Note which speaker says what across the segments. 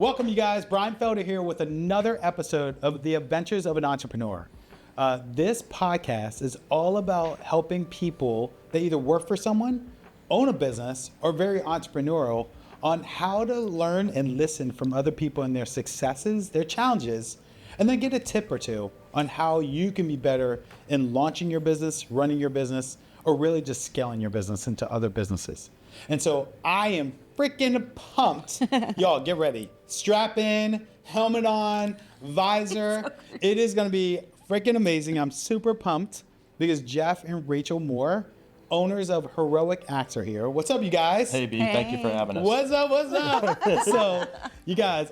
Speaker 1: Welcome, you guys. Brian Felder here with another episode of The Adventures of an Entrepreneur. This podcast is all about helping people that either work for someone, own a business, or very entrepreneurial on how to learn and listen from other people and their successes, their challenges, and then get a tip or two on how you can be better in launching your business, running your business, or really just scaling your business into other businesses. And so I am freaking pumped. Y'all get ready. Strap in, helmet on, visor. It is going to be freaking amazing. I'm super pumped because Jeff and Rachel Moore, owners of Heroic Acts, are here. What's up, you guys?
Speaker 2: Hey, B, thank you for having us.
Speaker 1: What's up? What's up? So, you guys,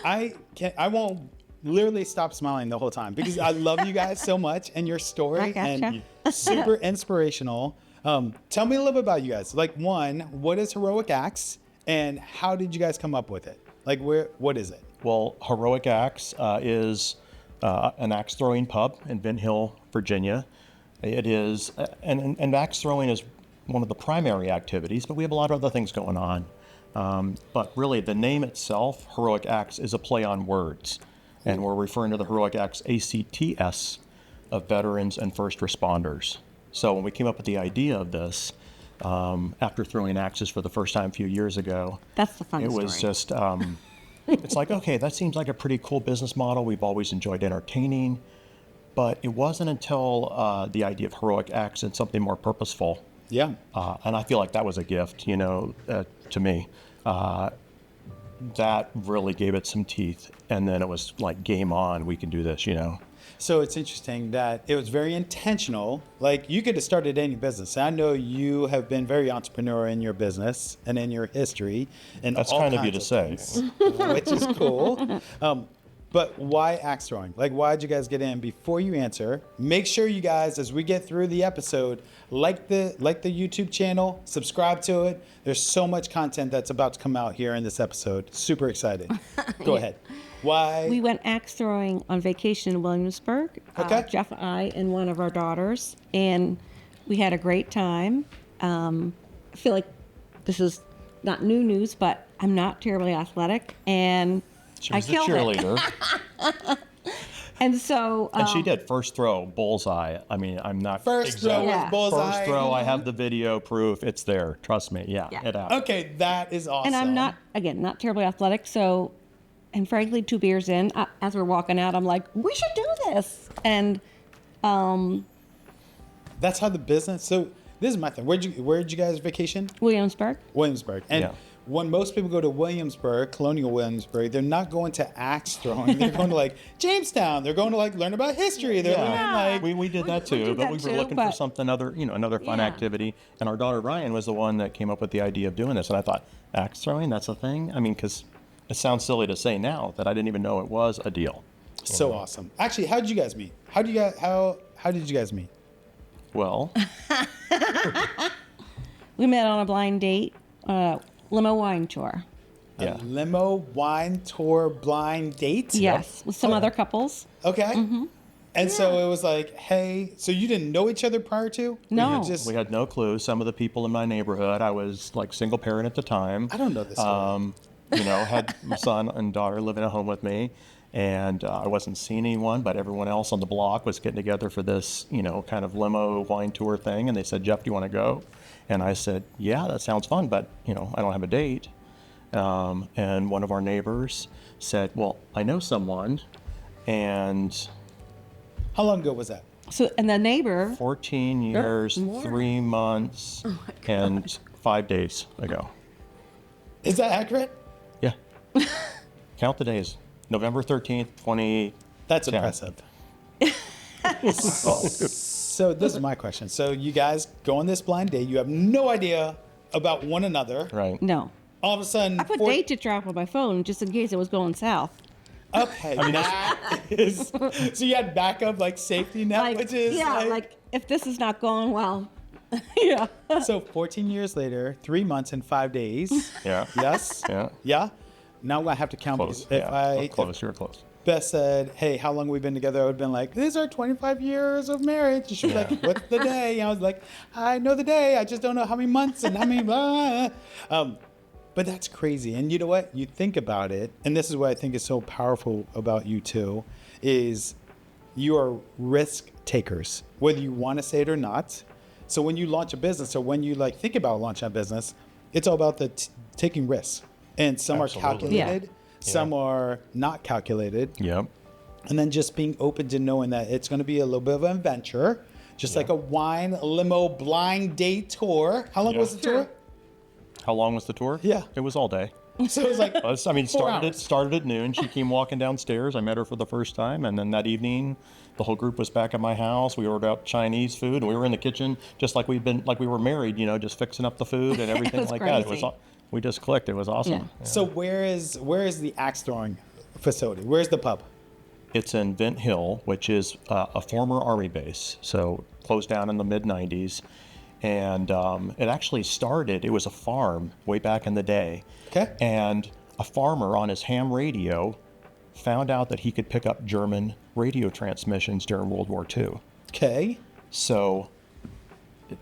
Speaker 1: I won't literally stop smiling the whole time because I love you guys so much and your story and super inspirational. Tell me a little bit about you guys. Like, one, what is Heroic Acts and how did you guys come up with it? Like, what is it?
Speaker 2: Well, Heroic Acts is an axe throwing pub in Vint Hill, Virginia. It is, and axe throwing is one of the primary activities, but we have a lot of other things going on. But really, the name itself, Heroic Acts, is a play on words. And we're referring to the Heroic Acts, ACTS, of veterans and first responders. So when we came up with the idea of this, after throwing axes for the first time a few years ago,
Speaker 3: that's the fun
Speaker 2: it
Speaker 3: story.
Speaker 2: was just, it's like, okay, that seems like a pretty cool business model. We've always enjoyed entertaining, but it wasn't until the idea of Heroic Acts and something more purposeful.
Speaker 1: Yeah.
Speaker 2: And I feel like that was a gift, to me. That really gave it some teeth. And then it was like, game on, we can do this,
Speaker 1: So it's interesting that it was very intentional. Like, you could have started any business. I know you have been very entrepreneurial in your business and in your history. And
Speaker 2: that's
Speaker 1: all
Speaker 2: kind of you
Speaker 1: kinds
Speaker 2: to say.
Speaker 1: things, which is cool. But why axe throwing? Like, why did you guys get in? Before you answer, make sure you guys, as we get through the episode, like the YouTube channel, subscribe to it. There's so much content that's about to come out here in this episode. Super excited. Go ahead. Why?
Speaker 3: We went axe throwing on vacation in Williamsburg.
Speaker 1: Okay.
Speaker 3: Jeff and I and one of our daughters, and we had a great time. I feel like this is not new news, but I'm not terribly athletic, and
Speaker 2: She was
Speaker 3: I
Speaker 2: the
Speaker 3: killed
Speaker 2: cheerleader.
Speaker 3: And so,
Speaker 2: And she did first throw, bullseye. I mean, I'm not
Speaker 1: First throw was
Speaker 3: Yeah.
Speaker 1: bullseye.
Speaker 2: First throw, I have the video proof. It's there. Trust me. Yeah. It happened.
Speaker 1: Okay, that is awesome.
Speaker 3: and I'm not terribly athletic. So, and frankly, 2 beers in, as we're walking out, I'm like, we should do this. And
Speaker 1: That's how the business. So this is my thing. Where'd you guys vacation?
Speaker 3: Williamsburg.
Speaker 1: Williamsburg. And
Speaker 2: Yeah.
Speaker 1: when most people go to Williamsburg, Colonial Williamsburg, they're not going to axe throwing. They're going to like Jamestown. They're going to like learn about history. They're learning like
Speaker 2: We did that too,
Speaker 3: did
Speaker 2: but
Speaker 3: that
Speaker 2: we were
Speaker 3: too,
Speaker 2: looking for
Speaker 3: but-
Speaker 2: something other, another fun
Speaker 3: Yeah.
Speaker 2: activity. And our daughter Ryan was the one that came up with the idea of doing this. And I thought, axe throwing, that's a thing? I mean, because it sounds silly to say now that I didn't even know it was a deal.
Speaker 1: so awesome. Actually, how did you guys meet? How did you guys meet?
Speaker 2: Well,
Speaker 3: We met on a blind date, limo wine tour.
Speaker 2: yeah.
Speaker 1: A limo wine tour blind date?
Speaker 3: Yes, with some other couples.
Speaker 1: Okay. And so it was like, hey, so you didn't know each other prior to?
Speaker 3: No.
Speaker 2: We had no clue. Some of the people in my neighborhood, I was like single parent at the time.
Speaker 1: I don't know this story.
Speaker 2: Had my son and daughter living at home with me, and I wasn't seeing anyone, but everyone else on the block was getting together for this, kind of limo wine tour thing. And they said, Jeff, do you want to go? And I said, yeah, that sounds fun, but, I don't have a date. And one of our neighbors said, well, I know someone, and
Speaker 1: How long ago was that?
Speaker 3: So, and the neighbor,
Speaker 2: 14 years,
Speaker 3: more.
Speaker 2: 3 months, and 5 days ago.
Speaker 1: Is that accurate?
Speaker 2: Yeah. Count the days. November 13th, 20.
Speaker 1: That's
Speaker 2: Yeah.
Speaker 1: impressive. So this is my question. So you guys go on this blind date. You have no idea about one another.
Speaker 2: Right.
Speaker 3: no.
Speaker 1: All of a sudden,
Speaker 3: I put date to track on my phone just in case it was going south.
Speaker 1: Okay, that is. So you had backup, like safety net, which is
Speaker 3: like if this is not going well, yeah.
Speaker 1: So 14 years later, 3 months and 5 days.
Speaker 2: Yeah.
Speaker 1: Yes.
Speaker 2: Yeah.
Speaker 1: Yeah. Now I'm gonna have to count
Speaker 2: Close.
Speaker 1: these.
Speaker 2: Close. You're close.
Speaker 1: Beth said, "Hey, how long have we been together?" I would have been like, "These are 25 years of marriage." She was like, "What's the day?" And I was like, "I know the day. I just don't know how many months and how many." Blah. But that's crazy. And you know what? You think about it, and this is what I think is so powerful about you two, is you are risk takers, whether you want to say it or not. So when you launch a business, or when you like think about launching a business, it's all about the taking risks. And some
Speaker 2: Absolutely.
Speaker 1: are calculated, some are not calculated.
Speaker 2: Yep.
Speaker 1: And then just being open to knowing that it's going to be a little bit of an adventure, just like a wine limo blind date tour. How long was the tour?
Speaker 2: How long was the tour?
Speaker 1: Yeah.
Speaker 2: It was all day.
Speaker 1: So it was like,
Speaker 2: I mean,
Speaker 1: 4
Speaker 2: started
Speaker 1: hours.
Speaker 2: started at noon. She came walking downstairs. I met her for the first time, and then that evening, the whole group was back at my house. We ordered out Chinese food, and we were in the kitchen just like we were married, just fixing up the food and everything
Speaker 3: was
Speaker 2: like that. It was
Speaker 3: crazy.
Speaker 2: we just clicked. It was awesome.
Speaker 3: Yeah.
Speaker 1: So where is the axe throwing facility? Where's the pub?
Speaker 2: It's in Vint Hill, which is a former Army base, so closed down in the mid-'90s. And it actually started, it was a farm way back in the day.
Speaker 1: Okay.
Speaker 2: And a farmer on his ham radio found out that he could pick up German radio transmissions during World War II.
Speaker 1: Okay.
Speaker 2: So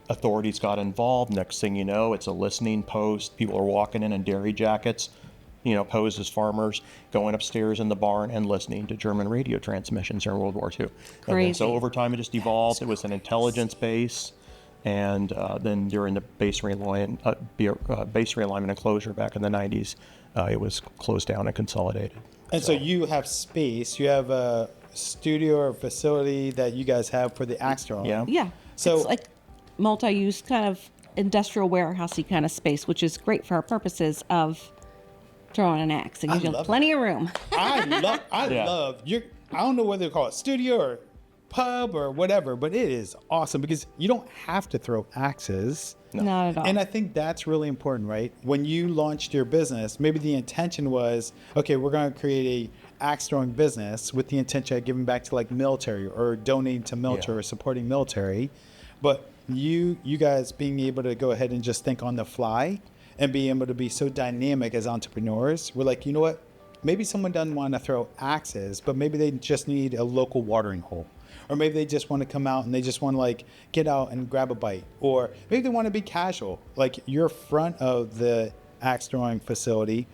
Speaker 2: authorities got involved. Next thing you know, it's a listening post. People are walking in dairy jackets, posed as farmers, going upstairs in the barn and listening to German radio transmissions during World War II. And then,
Speaker 3: Crazy.
Speaker 2: so over time, it just evolved. It was an intelligence base. And then during the base realignment and closure back in the 90s, it was closed down and consolidated.
Speaker 1: And so you have space. You have a studio or facility that you guys have for the axe throwing.
Speaker 2: Yeah.
Speaker 3: Yeah.
Speaker 1: So-
Speaker 3: it's like multi-use kind of industrial warehousey kind of space, which is great for our purposes of throwing an axe. It gives you
Speaker 1: love
Speaker 3: plenty of room.
Speaker 1: I
Speaker 2: Yeah.
Speaker 1: love your. I don't know whether to call it studio or pub or whatever, but it is awesome because you don't have to throw axes.
Speaker 3: Not at all.
Speaker 1: And I think that's really important, right? When you launched your business, maybe the intention was, okay, we're going to create a axe throwing business with the intention of giving back to like military or donating to military or supporting military. But you guys being able to go ahead and just think on the fly and being able to be so dynamic as entrepreneurs, we're like, you know what? Maybe someone doesn't want to throw axes, but maybe they just need a local watering hole. Or maybe they just want to come out and they just want to like get out and grab a bite. Or maybe they want to be casual. Like you're front of the axe throwing facility.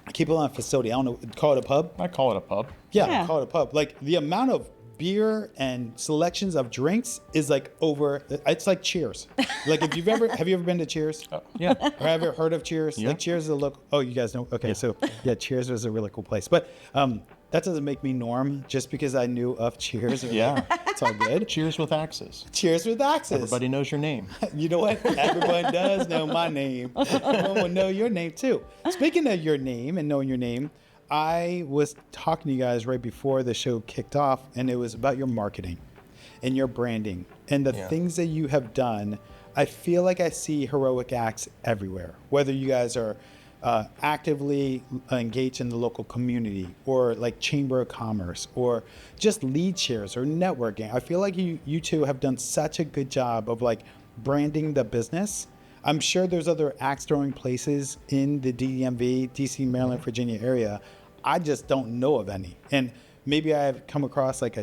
Speaker 1: I keep it on facility. I don't know, call it a pub?
Speaker 2: I call it a pub.
Speaker 1: Yeah,
Speaker 3: Yeah.
Speaker 1: call it a pub. Like the amount of beer and selections of drinks is like over, it's like Cheers. Like have you ever been to Cheers?
Speaker 2: Yeah.
Speaker 1: Or have you heard of Cheers?
Speaker 2: Yeah.
Speaker 1: Like Cheers is a local, oh, you guys know? Okay, so yeah, Cheers was a really cool place. But that doesn't make me Norm just because I knew of Cheers.
Speaker 2: Yeah.
Speaker 1: It's all good.
Speaker 2: Cheers with axes.
Speaker 1: Cheers with axes.
Speaker 2: Everybody knows your name.
Speaker 1: You know what? Everyone does know my name. Everyone will know your name too. Speaking of your name and knowing your name, I was talking to you guys right before the show kicked off, and it was about your marketing and your branding and the things that you have done. I feel like I see heroic acts everywhere, whether you guys are actively engaged in the local community or like Chamber of Commerce or just lead shares or networking. I feel like you two have done such a good job of like branding the business. I'm sure there's other axe throwing places in the DMV, DC, Maryland, Virginia area. I just don't know of any. And maybe I've come across like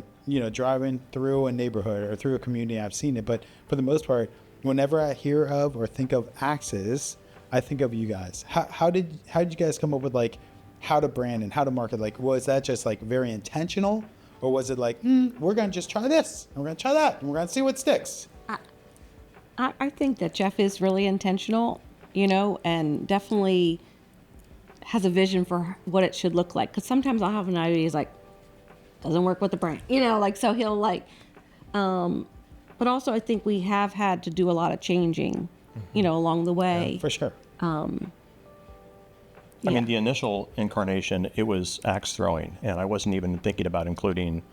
Speaker 1: driving through a neighborhood or through a community, I've seen it. But for the most part, whenever I hear of or think of axes, I think of you guys. How did you guys come up with like how to brand and how to market? Like, was that just like very intentional, or was it like we're gonna just try this and we're gonna try that and we're gonna see what sticks?
Speaker 3: I think that Jeff is really intentional, and definitely has a vision for what it should look like. Because sometimes I'll have an idea, he's like, doesn't work with the brand, so he'll like, but also I think we have had to do a lot of changing, along the way.
Speaker 1: For sure.
Speaker 2: I mean, the initial incarnation, it was axe throwing, and I wasn't even thinking about including,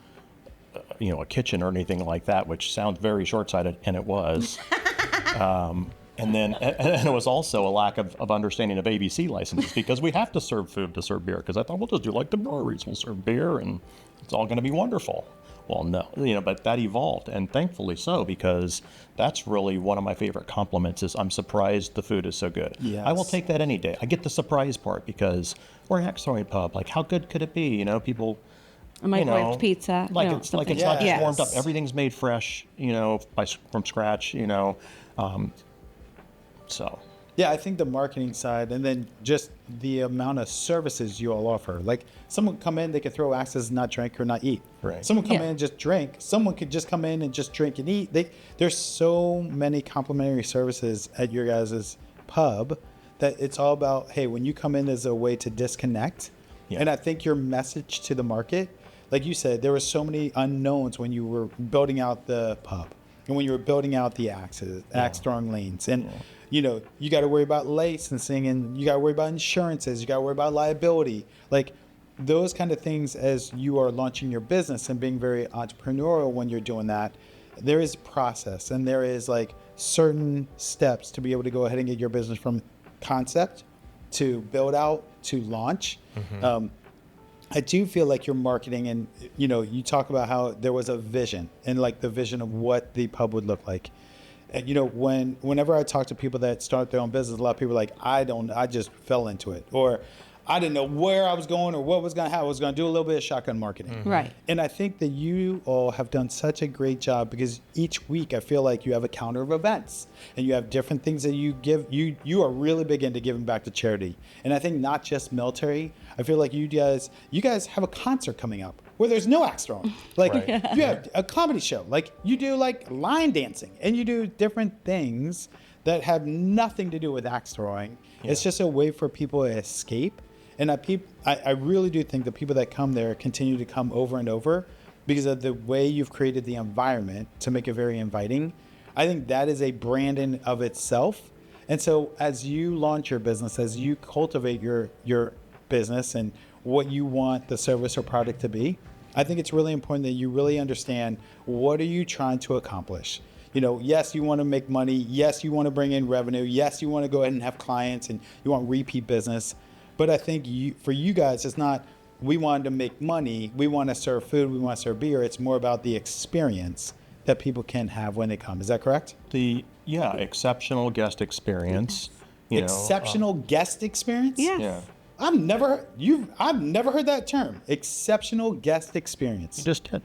Speaker 2: a kitchen or anything like that, which sounds very short-sighted, and it was. And it was also a lack of understanding of ABC licenses because we have to serve food to serve beer. Because I thought we'll just do like the breweries, we'll serve beer, and it's all going to be wonderful. Well, no, but that evolved, and thankfully so, because that's really one of my favorite compliments is I'm surprised the food is so good.
Speaker 1: Yes.
Speaker 2: I will take that any day. I get the surprise part because we're an axe throwing pub. Like, how good could it be? People,
Speaker 3: A microwave pizza.
Speaker 2: like
Speaker 3: you know,
Speaker 2: it's not
Speaker 3: something.
Speaker 2: just
Speaker 3: Yes.
Speaker 2: warmed up. Everything's made fresh, from scratch. So
Speaker 1: Yeah, I think the marketing side, and then just the amount of services you all offer. Like someone come in, they could throw axes, not drink or not eat.
Speaker 2: Right.
Speaker 1: Someone come
Speaker 3: Yeah.
Speaker 1: in and just drink. Someone could just come in and just drink and eat. There's so many complimentary services at your guys' pub that it's all about, hey, when you come in as a way to disconnect.
Speaker 2: Yeah.
Speaker 1: And I think your message to the market, like you said, there were so many unknowns when you were building out the pub and when you were building out the axe throwing lanes. And you got to worry about licensing, and you got to worry about insurances. You got to worry about liability. Like those kind of things as you are launching your business and being very entrepreneurial when you're doing that, there is process and there is like certain steps to be able to go ahead and get your business from concept to build out to launch. I do feel like your marketing and, you talk about how there was a vision and like the vision of what the pub would look like. And, whenever I talk to people that start their own business, a lot of people are like, I just fell into it, or I didn't know where I was going or what was going to happen. I was going to do a little bit of shotgun marketing.
Speaker 3: Right.
Speaker 1: And I think that you all have done such a great job because each week I feel like you have a counter of events and you have different things that you give. You are really big into giving back to charity. And I think not just military. I feel like you guys have a concert coming up where there's no axe throwing. Like
Speaker 2: Right.
Speaker 1: you have a comedy show. Like you do like line dancing and you do different things that have nothing to do with axe throwing.
Speaker 2: Yeah.
Speaker 1: It's just a way for people to escape. And I really do think the people that come there continue to come over and over because of the way you've created the environment to make it very inviting. I think that is a brand in of itself. And so as you launch your business, as you cultivate your business and what you want the service or product to be, I think it's really important that you really understand what are you trying to accomplish. Yes, you want to make money. Yes, you want to bring in revenue. Yes, you want to go ahead and have clients and you want repeat business. But I think for you guys, it's not we wanted to make money. We want to serve food. We want to serve beer. It's more about the experience that people can have when they come. Is that correct?
Speaker 2: Exceptional guest experience.
Speaker 1: Exceptional guest experience?
Speaker 3: Yes.
Speaker 2: Yeah.
Speaker 1: I've never heard that term. Exceptional guest experience.
Speaker 2: You just did.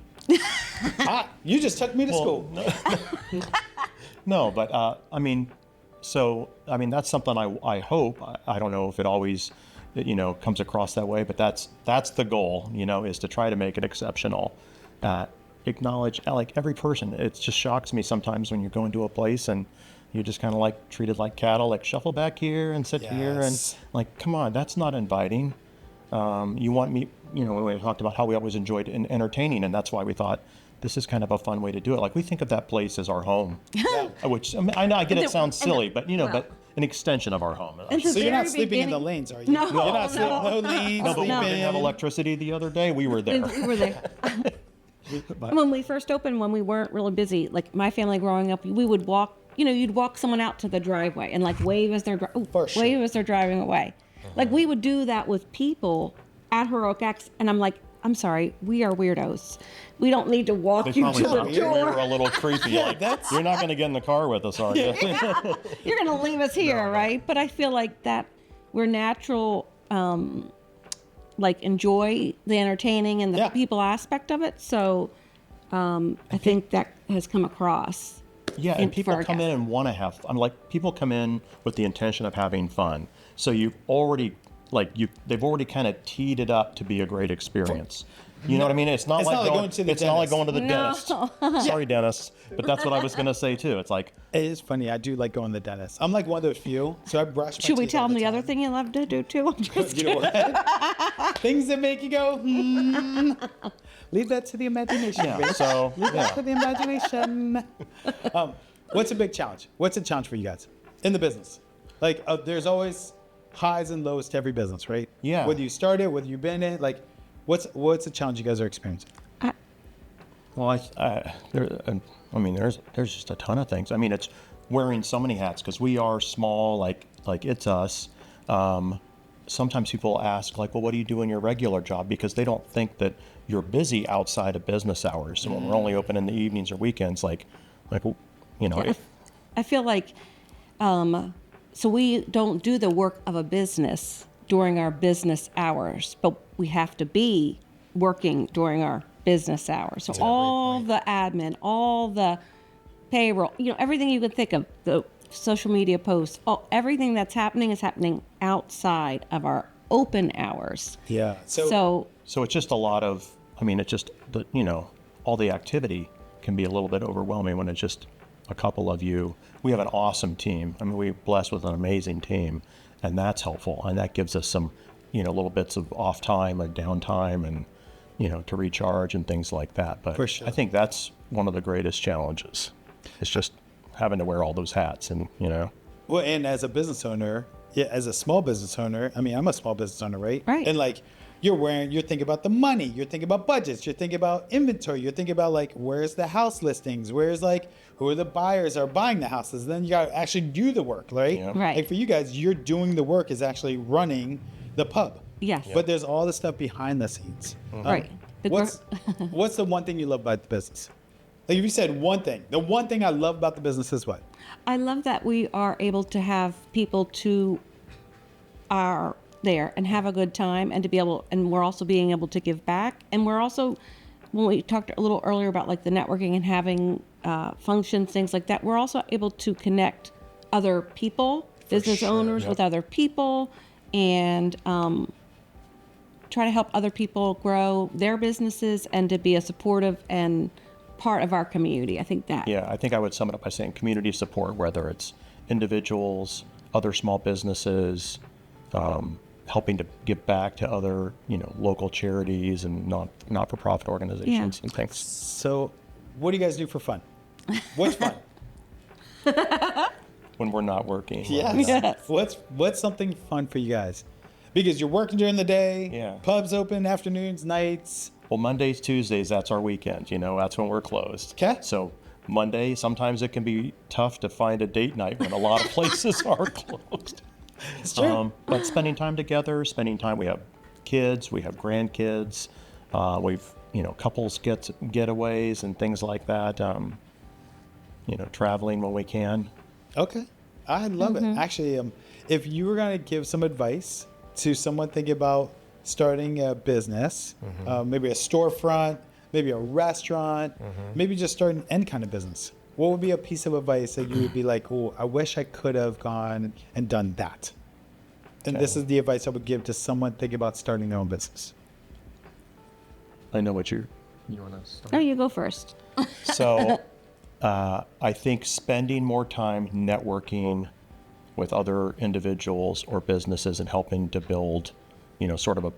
Speaker 1: You just took me to school.
Speaker 2: No, but that's something I hope. I don't know if it always, comes across that way, but that's the goal, is to try to make it exceptional. Acknowledge like every person. It just shocks me sometimes when you go into a place and you're just kind of like treated like cattle, like shuffle back here and sit here and
Speaker 1: Yes.
Speaker 2: like, come on, that's not inviting. You want me, we talked about how we always enjoyed entertaining, and that's why we thought this is kind of a fun way to do it. Like we think of that place as our home, which I know I get it sounds silly, but but an extension of our home.
Speaker 3: And
Speaker 1: So you're not
Speaker 3: very
Speaker 1: sleeping in the
Speaker 3: beginning-
Speaker 1: lanes, are you?
Speaker 3: No,
Speaker 1: You're not sleeping
Speaker 3: no.
Speaker 1: no lanes.
Speaker 2: No, but we
Speaker 1: sleeping.
Speaker 2: didn't have electricity the other day. We were there.
Speaker 3: We were there. When we first opened, when we weren't really busy, like my family growing up, we would walk. You'd walk someone out to the driveway and like wave as they're
Speaker 1: For sure.
Speaker 3: wave as they're driving away. Like we would do that with people at Heroic X, and I'm like, I'm sorry, we are weirdos. We don't need to walk
Speaker 2: They
Speaker 3: you
Speaker 2: probably
Speaker 3: to the
Speaker 2: thought we were
Speaker 3: door.
Speaker 2: a little creepy. Like, you're not going to get in the car with us, are you?
Speaker 3: You're gonna leave us here, right? But I feel like that we're natural. Like enjoy the entertaining and the
Speaker 1: Yeah.
Speaker 3: people aspect of it. So I think that has come across.
Speaker 2: Yeah, and
Speaker 3: for
Speaker 2: people
Speaker 3: our
Speaker 2: come in
Speaker 3: guests.
Speaker 2: and want to have. People come in with the intention of having fun. So you've already they've already kind of teed it up to be a great experience. You know what I mean? It's not like going to the
Speaker 1: dentist.
Speaker 2: It's not like going to the
Speaker 3: No.
Speaker 2: dentist. Sorry, dentist, but that's what I was going to say too. It's like
Speaker 1: It is funny. I do like going to the dentist. I'm like one of those few. So I brush my
Speaker 3: Should we
Speaker 1: teeth
Speaker 3: tell
Speaker 1: all
Speaker 3: them the other
Speaker 1: time.
Speaker 3: thing you love to do too? I'm just
Speaker 1: You know what? Things that make you go, leave that to the imagination.
Speaker 2: yeah.
Speaker 1: baby.
Speaker 2: So
Speaker 1: Leave that to
Speaker 2: yeah.
Speaker 1: the imagination. What's a big challenge? What's a challenge for you guys in the business? Like, there's always highs and lows to every business, right?
Speaker 2: Yeah.
Speaker 1: Whether you started, whether you've been in, like, what's a challenge you guys are experiencing?
Speaker 2: Well, there's just a ton of things. I mean, it's wearing so many hats because we are small, like it's us. Sometimes people ask, like, well, what do you do in your regular job? Because they don't think that you're busy outside of business hours. So when we're only open in the evenings or weekends,
Speaker 3: I feel like, so we don't do the work of a business during our business hours, but we have to be working during our business hours. So all the admin, all the payroll, everything you could think of, the social media posts, everything that's happening is happening outside of our open hours.
Speaker 1: Yeah.
Speaker 3: So
Speaker 2: So it's just a lot of, I mean, it's just, all the activity can be a little bit overwhelming when it's just a couple of you. We have an awesome team. I mean, we're blessed with an amazing team, and that's helpful. And that gives us some, little bits of off time and downtime and, to recharge and things like that. But
Speaker 1: For sure.
Speaker 2: I think that's one of the greatest challenges. It's just having to wear all those hats and,
Speaker 1: Well, and as a business owner, as a small business owner, I mean, I'm a small business owner, right?
Speaker 3: Right.
Speaker 1: And like, you're thinking about the money, you're thinking about budgets, you're thinking about inventory, you're thinking about like, where's the house listings, where's like, who are the buyers are buying the houses. Then you got to actually do the work, right?
Speaker 2: Yeah.
Speaker 3: Right.
Speaker 1: Like for you guys, you're doing the work is actually running the pub.
Speaker 3: Yes.
Speaker 1: But there's all the stuff behind the scenes.
Speaker 3: Right. The
Speaker 1: What's the one thing you love about the business? Like if you said one thing, the one thing I love about the business is what?
Speaker 3: I love that we are able to have people to are there and have a good time and to be able, and we're also being able to give back. And we're also, when we talked a little earlier about like the networking and having functions, things like that, we're also able to connect other people, business
Speaker 1: sure,
Speaker 3: owners
Speaker 2: yep.
Speaker 3: with other people, and try to help other people grow their businesses and to be a supportive and part of our community. I think that.
Speaker 2: Yeah, I think I would sum it up by saying community support, whether it's individuals, other small businesses, helping to give back to other, local charities and not-for-profit organizations and things.
Speaker 1: So, what do you guys do for fun? What's fun?
Speaker 2: When we're not working.
Speaker 3: Yes.
Speaker 1: What's something fun for you guys? Because you're working during the day,
Speaker 2: Yeah.
Speaker 1: pubs open afternoons, nights.
Speaker 2: Well, Mondays, Tuesdays, that's our weekend. That's when we're closed.
Speaker 1: 'Kay.
Speaker 2: So Monday, sometimes it can be tough to find a date night when a lot of places are closed.
Speaker 1: It's true.
Speaker 2: But spending time together, we have kids, we have grandkids, we've, couples getaways and things like that, traveling when we can.
Speaker 1: Okay. I love
Speaker 3: Mm-hmm.
Speaker 1: it. Actually, if you were going to give some advice to someone thinking about starting a business, maybe a storefront, maybe a restaurant, maybe just starting any kind of business, what would be a piece of advice that you would be like, oh, I wish I could have gone and done that? And this is the advice I would give to someone thinking about starting their own business.
Speaker 2: I know what you want to start.
Speaker 3: Oh, you go first.
Speaker 2: So I think spending more time networking with other individuals or businesses and helping to build, sort of a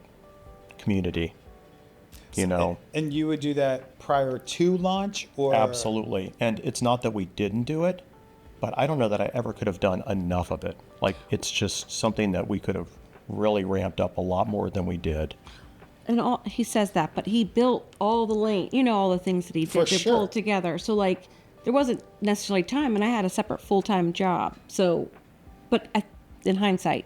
Speaker 2: community,
Speaker 1: And you would do that prior to launch or?
Speaker 2: Absolutely. And it's not that we didn't do it, but I don't know that I ever could have done enough of it. Like, it's just something that we could have really ramped up a lot more than we did.
Speaker 3: And he says that, but he built all the lane, all the things that he
Speaker 1: For
Speaker 3: did to
Speaker 1: sure.
Speaker 3: pull together. So like, there wasn't necessarily time, and I had a separate full-time job. So, but in hindsight,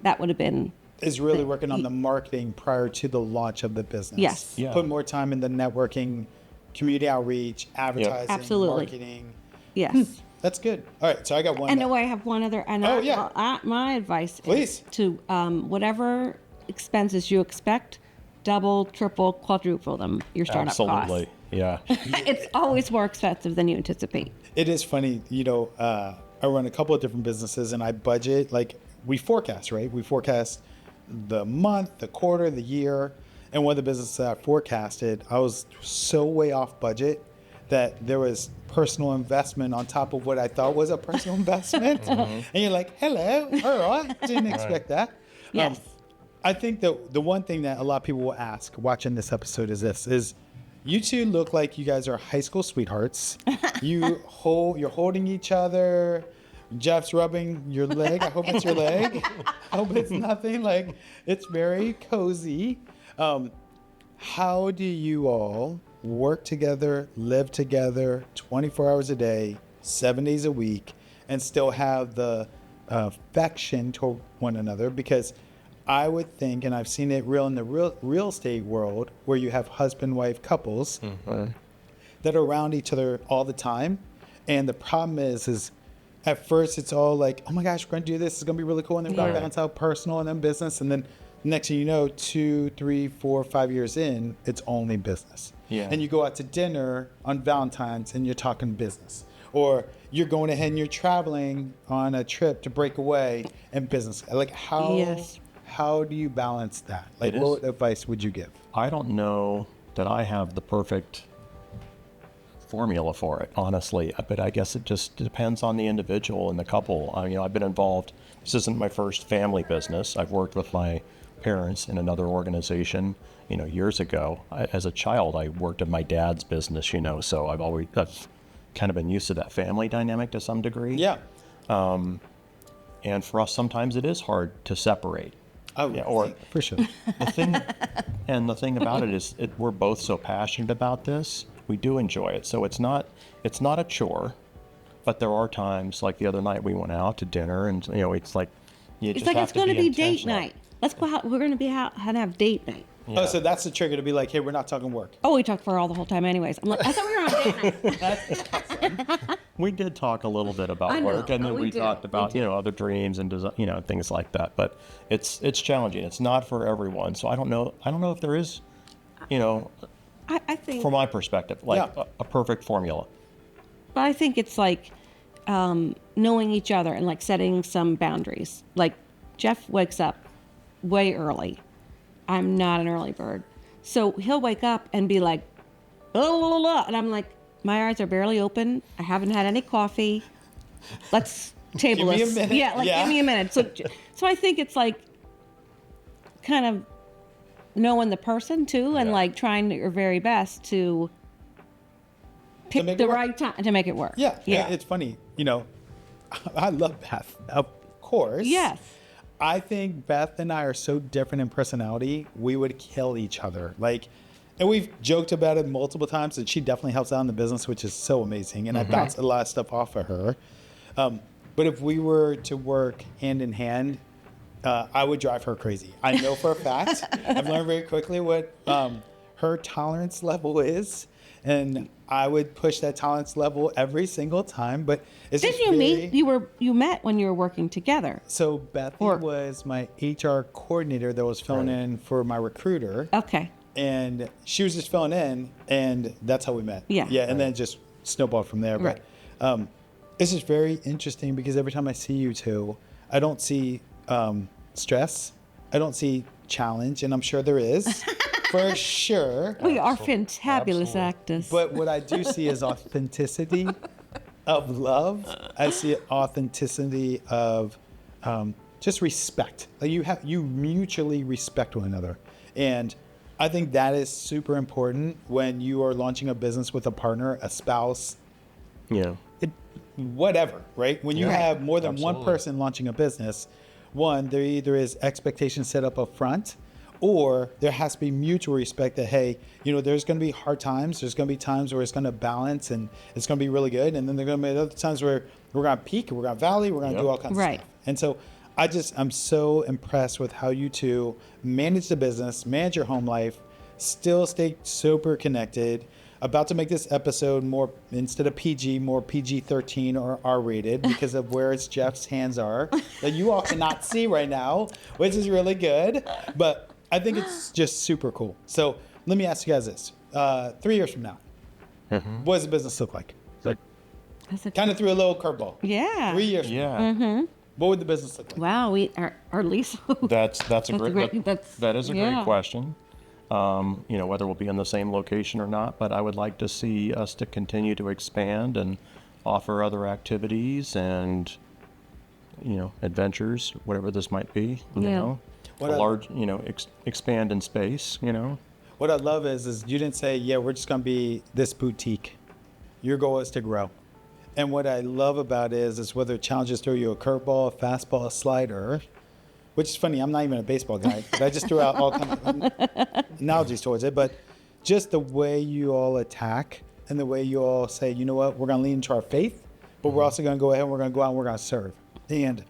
Speaker 3: that would have been.
Speaker 1: Is really working on the marketing prior to the launch of the business.
Speaker 3: Yes.
Speaker 2: Yeah.
Speaker 1: Put more time in the networking, community outreach, advertising,
Speaker 3: Absolutely.
Speaker 1: marketing.
Speaker 3: Yes.
Speaker 1: That's good. All right, so I got one.
Speaker 3: And no, I have one other. And
Speaker 1: Oh, yeah.
Speaker 3: my advice
Speaker 1: Please.
Speaker 3: is to whatever expenses you expect, double, triple, quadruple them. Your startup
Speaker 2: Absolutely.
Speaker 3: costs.
Speaker 2: Yeah.
Speaker 3: It's always more expensive than you anticipate.
Speaker 1: It is funny, I run a couple of different businesses and I budget, like we forecast, right? We forecast the month, the quarter, the year. And one of the businesses that I forecasted, I was so way off budget that there was personal investment on top of what I thought was a personal investment. And you're like, hello, all right, didn't expect that.
Speaker 3: Yes.
Speaker 1: I think that the one thing that a lot of people will ask watching this episode is you two look like you guys are high school sweethearts. You're holding each other. Jeff's rubbing your leg. I hope it's your leg. I hope it's nothing. Like, it's very cozy. How do you all work together, live together 24 hours a day, 7 days a week, and still have the affection toward one another? Because I would think, and I've seen it real in the real estate world, where you have husband-wife couples that are around each other all the time. And the problem is at first it's all like, oh my gosh, we're going to do this. It's going to be really cool. And then
Speaker 3: Yeah.
Speaker 1: balance out personal and then business. And then next thing you know, 2, 3, 4, 5 years in, it's only business.
Speaker 2: Yeah.
Speaker 1: And you go out to dinner on Valentine's and you're talking business. or you're going ahead and you're traveling on a trip to break away and business. Like
Speaker 3: Yes.
Speaker 1: how do you balance that? Like
Speaker 2: It is.
Speaker 1: what advice would you give?
Speaker 2: I don't know that I have the perfect formula for it, honestly, but I guess it just depends on the individual and the couple. I've been involved. This isn't my first family business. I've worked with my parents in another organization, years ago. As a child, I worked in my dad's business, so I've kind of been used to that family dynamic to some degree.
Speaker 1: Yeah.
Speaker 2: And for us, sometimes it is hard to separate.
Speaker 1: Oh,
Speaker 2: Yeah, or
Speaker 1: for sure.
Speaker 2: the thing about it is we're both so passionate about this. We do enjoy it. So it's not a chore, but there are times, like the other night we went out to dinner and it's like you
Speaker 3: It's
Speaker 2: just
Speaker 3: like
Speaker 2: have
Speaker 3: it's
Speaker 2: to
Speaker 3: going to be date
Speaker 2: intentional.
Speaker 3: night. Let's go out. We're going to be out and have date night.
Speaker 2: Yeah.
Speaker 1: Oh, so that's the trigger to be like, hey, we're not talking work.
Speaker 3: Oh, we talked for all the whole time, anyways. I'm like, I thought we were on date night.
Speaker 2: We did talk a little bit about
Speaker 3: I know.
Speaker 2: work, and then
Speaker 3: Oh, we
Speaker 2: we
Speaker 3: did.
Speaker 2: talked about other dreams and things like that. But it's challenging. It's not for everyone. So I don't know if there is,
Speaker 3: I think.
Speaker 2: from my perspective, like
Speaker 1: Yeah.
Speaker 2: a perfect formula.
Speaker 3: But I think it's like knowing each other and like setting some boundaries. Like Jeff wakes up way early. I'm not an early bird. So he'll wake up and be like, oh, la, la, la. And I'm like, my eyes are barely open. I haven't had any coffee. Let's table
Speaker 1: Give me a
Speaker 3: this.
Speaker 1: minute.
Speaker 3: Yeah,
Speaker 1: Yeah.
Speaker 3: give me a minute. So I think it's like kind of knowing the person too and
Speaker 2: Yeah.
Speaker 3: like trying your very best to pick
Speaker 1: make it
Speaker 3: the
Speaker 1: work.
Speaker 3: right time to make it work.
Speaker 1: Yeah.
Speaker 3: Yeah.
Speaker 1: It's funny. I love Beth, of course.
Speaker 3: Yes.
Speaker 1: I think Beth and I are so different in personality, we would kill each other. And we've joked about it multiple times, and she definitely helps out in the business, which is so amazing. And I bounce a lot of stuff off of her. But if we were to work hand in hand, I would drive her crazy. I know for a fact. I've learned very quickly what her tolerance level is. And I would push that tolerance level every single time. But it's
Speaker 3: Didn't
Speaker 1: just
Speaker 3: you
Speaker 1: very-
Speaker 3: meet? You met when you were working together.
Speaker 1: So Bethany
Speaker 3: Or-
Speaker 1: was my HR coordinator that was filling
Speaker 2: Right.
Speaker 1: in for my recruiter,
Speaker 3: Okay.
Speaker 1: and she was just filling in, and that's how we met.
Speaker 3: Yeah.
Speaker 1: Yeah, and then it just snowballed from there.
Speaker 3: Right.
Speaker 1: But it's just very interesting because every time I see you two, I don't see stress, I don't see challenge, and I'm sure there is, for sure.
Speaker 3: We are fantabulous
Speaker 2: Absolutely.
Speaker 3: actors.
Speaker 1: But what I do see is authenticity of love. I see authenticity of just respect. Like you mutually respect one another, and I think that is super important when you are launching a business with a partner, a spouse,
Speaker 2: Yeah.
Speaker 1: whatever. Right? When you
Speaker 2: Yeah,
Speaker 1: have more than one
Speaker 2: absolutely.
Speaker 1: person launching a business, there either is expectations set up front, or there has to be mutual respect that, hey, there's going to be hard times. There's going to be times where it's going to balance and it's going to be really good. And then there are going to be other times where we're going to peak, we're going to valley, we're going to
Speaker 2: Yep.
Speaker 1: do all kinds
Speaker 3: Right.
Speaker 1: of stuff. And so I'm so impressed with how you two manage the business, manage your home life, still stay super connected. About to make this episode more, instead of PG, more PG-13 or R-rated because of where Jeff's hands are that you all cannot see right now, which is really good. But I think it's just super cool. So let me ask you guys this. 3 years from now, what does the business look like?
Speaker 3: That's a-
Speaker 1: Kind of threw a little curveball.
Speaker 3: yeah.
Speaker 1: 3 years from now,
Speaker 2: Yeah.
Speaker 1: what would the business look like?
Speaker 3: Wow. Our lease.
Speaker 2: That's a great,
Speaker 3: That's
Speaker 2: that is a
Speaker 3: yeah.
Speaker 2: great question. Whether we'll be in the same location or not, but I would like to see us to continue to expand and offer other activities and, adventures, whatever this might be,
Speaker 3: Yeah.
Speaker 1: What
Speaker 2: a
Speaker 1: I-
Speaker 2: large, expand in space,
Speaker 1: What I love is you didn't say, yeah, we're just going to be this boutique. Your goal is to grow. And what I love about it is whether challenges throw you a curveball, a fastball, a slider, which is funny. I'm not even a baseball guy, but I just threw out all kinds of analogies towards it. But just the way you all attack and the way you all say, you know what, we're going to lean into our faith, but we're also going to go ahead and we're going to go out and we're going to serve. And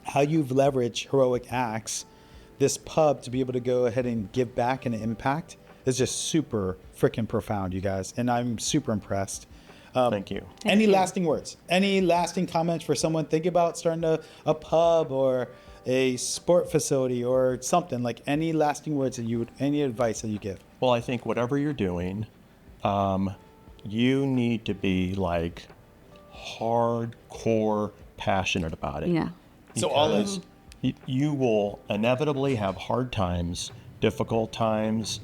Speaker 1: how you've leveraged heroic acts, this pub, to be able to go ahead and give back and impact is just super freaking profound, you guys. And I'm super impressed.
Speaker 2: Thank you.
Speaker 1: Any
Speaker 3: you.
Speaker 1: lasting words? Any lasting comments for someone thinking about starting a pub or a sport facility or something? Like any lasting words that any advice that you give?
Speaker 2: Well, I think whatever you're doing, you need to be like hardcore passionate about it.
Speaker 3: Yeah.
Speaker 1: So all in.
Speaker 2: Because you will inevitably have hard times, difficult times.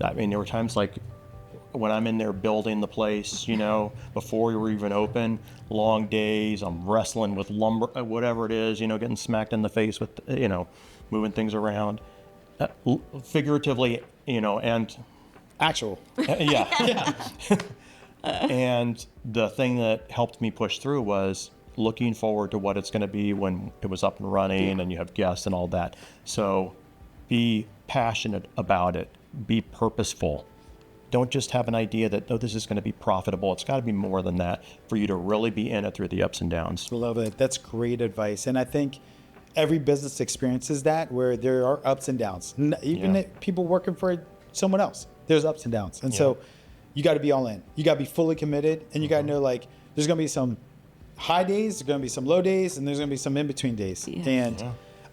Speaker 2: I mean, there were times like when I'm in there building the place, before we were even open, long days, I'm wrestling with lumber, whatever it is, getting smacked in the face with, moving things around, figuratively, and
Speaker 1: Actual.
Speaker 2: yeah. And the thing that helped me push through was looking forward to what it's going to be when it was up and running and you have guests and all that. So be passionate about it. Be purposeful. Don't just have an idea that, oh, this is going to be profitable. It's got to be more than that for you to really be in it through the ups and downs.
Speaker 1: Love it. That's great advice. And I think every business experiences that, where there are ups and downs. Even if people working for someone else, there's ups and downs. And so you got to be all in. You got to be fully committed, and you got to know, like, there's going to be some high days, there's going to be some low days, and there's going to be some in-between days.
Speaker 3: Yeah.
Speaker 1: And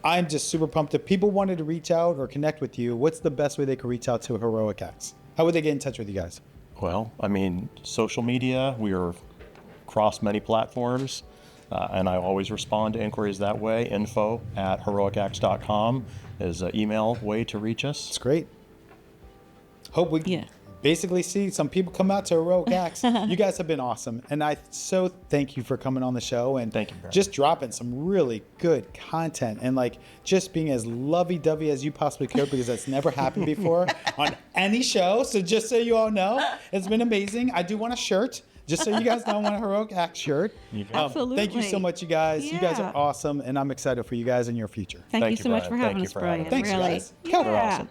Speaker 1: I'm just super pumped. If people wanted to reach out or connect with you, what's the best way they could reach out to Heroic Acts? How would they get in touch with you guys?
Speaker 2: Well, I mean, social media, we are across many platforms, and I always respond to inquiries that way. info@heroicacts.com is an email way to reach us.
Speaker 1: It's great. Hope we basically see some people come out to Heroic Acts. You guys have been awesome. And I so thank you for coming on the show and
Speaker 2: Thank you, Brad.
Speaker 1: just dropping some really good content and like just being as lovey-dovey as you possibly could, because that's never happened before on any show. So just so you all know, it's been amazing. I do want a shirt. Just so you guys know, I want a Heroic Acts shirt.
Speaker 3: Absolutely.
Speaker 1: Thank you so much, you guys. You guys are
Speaker 3: Yeah.
Speaker 1: awesome, and I'm excited for you guys in your future.
Speaker 3: Thank you
Speaker 2: you,
Speaker 3: so much
Speaker 2: Brad.
Speaker 3: for
Speaker 2: Thank
Speaker 3: having
Speaker 2: you
Speaker 3: us,
Speaker 2: for having
Speaker 3: Brian.
Speaker 2: us.
Speaker 1: Thanks,
Speaker 3: really.
Speaker 1: guys. You're
Speaker 3: Yeah.
Speaker 2: awesome.